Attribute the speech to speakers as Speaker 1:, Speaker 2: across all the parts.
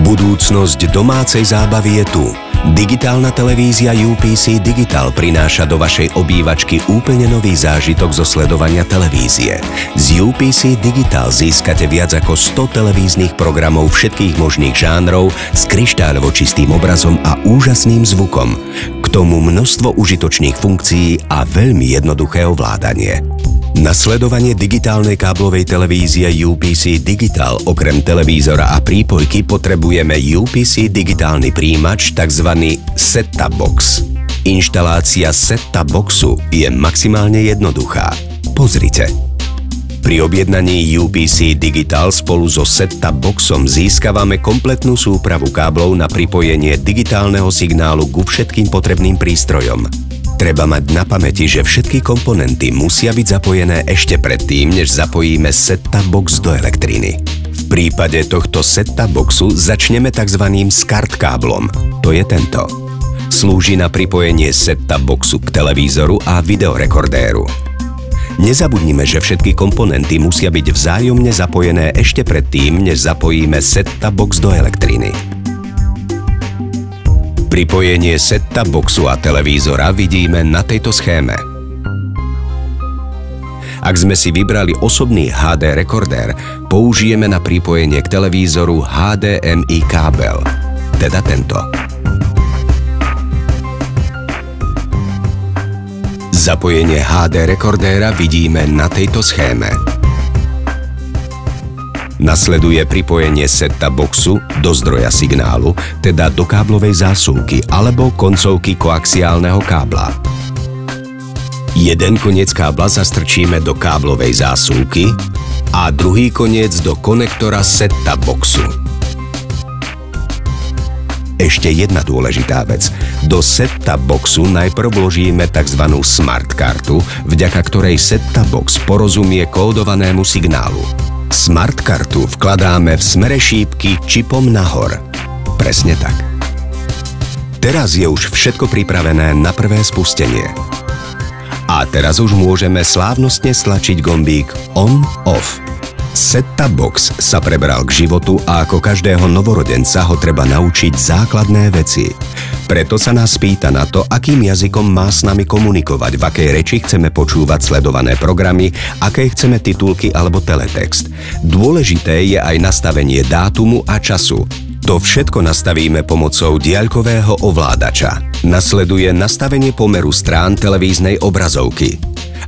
Speaker 1: Budúcnosť domácej zábavy je tu. Digitálna televízia UPC Digital prináša do vašej obývačky úplne nový zážitok zo sledovania televízie. Z UPC Digital získate viac ako 100 televíznych programov všetkých možných žánrov s kryštáľovo čistým obrazom a úžasným zvukom. K tomu množstvo užitočných funkcií a veľmi jednoduché ovládanie. Na sledovanie digitálnej káblovej televízie UPC Digital okrem televízora a prípojky potrebujeme UPC digitálny príjimač, tzv. Set-top box. Inštalácia set-top boxu je maximálne jednoduchá. Pozrite. Pri objednaní UPC Digital spolu so set-top boxom získavame kompletnú súpravu káblov na pripojenie digitálneho signálu ku všetkým potrebným prístrojom. Treba mať na pamäti, že všetky komponenty musia byť zapojené ešte predtým, než zapojíme set-top box do elektriny. V prípade tohto set-top boxu začneme tzv. SCART káblom. To je tento. Slúži na pripojenie set-top boxu k televízoru a videorekordéru. Nezabudnime, že všetky komponenty musia byť vzájomne zapojené ešte predtým, než zapojíme set-top box do elektriny. Pripojenie set-top boxu a televízora vidíme na tejto schéme. Ak sme si vybrali osobný HD rekordér, použijeme na pripojenie k televízoru HDMI kábel, teda tento. Zapojenie HD rekordéra vidíme na tejto schéme. Nasleduje pripojenie set-top boxu do zdroja signálu, teda do káblovej zásuvky alebo koncovky koaxiálneho kábla. Jeden koniec kábla zastrčíme do káblovej zásuvky a druhý koniec do konektora set-top boxu. Ešte jedna dôležitá vec. Do set-top boxu najprv vložíme tzv. Smart kartu, vďaka ktorej set-top box porozumie kódovanému signálu. Smart kartu vkladáme v smere šípky čipom nahor. Presne tak. Teraz je už všetko pripravené na prvé spustenie. A teraz už môžeme slávnostne stlačiť gombík On/Off. Set-top box sa prebral k životu a ako každého novorodenca ho treba naučiť základné veci. Preto sa nás pýta na to, akým jazykom má s nami komunikovať, v akej reči chceme počúvať sledované programy, aké chceme titulky alebo teletext. Dôležité je aj nastavenie dátumu a času. To všetko nastavíme pomocou diaľkového ovládača. Nasleduje nastavenie pomeru strán televíznej obrazovky.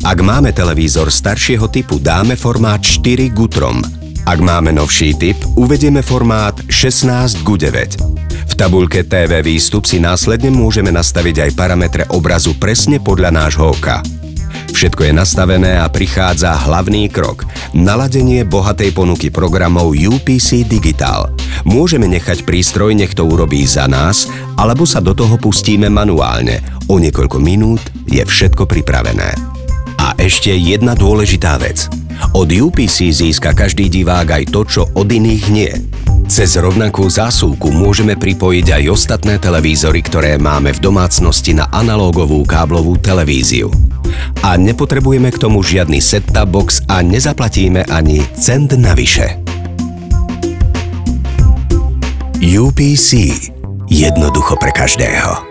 Speaker 1: Ak máme televízor staršieho typu, dáme formát 4:3. Ak máme novší typ, uvedieme formát 16:9. V tabuľke TV výstup si následne môžeme nastaviť aj parametre obrazu presne podľa nášho oka. Všetko je nastavené a prichádza hlavný krok. Naladenie bohatej ponuky programov UPC Digital. Môžeme nechať prístroj, nech to urobí za nás, alebo sa do toho pustíme manuálne. O niekoľko minút je všetko pripravené. A ešte jedna dôležitá vec. Od UPC získa každý divák aj to, čo od iných nie. Cez rovnakú zásuvku môžeme pripojiť aj ostatné televízory, ktoré máme v domácnosti na analógovú káblovú televíziu. A nepotrebujeme k tomu žiadny set-top box a nezaplatíme ani cent navyše. UPC. Jednoducho pre každého.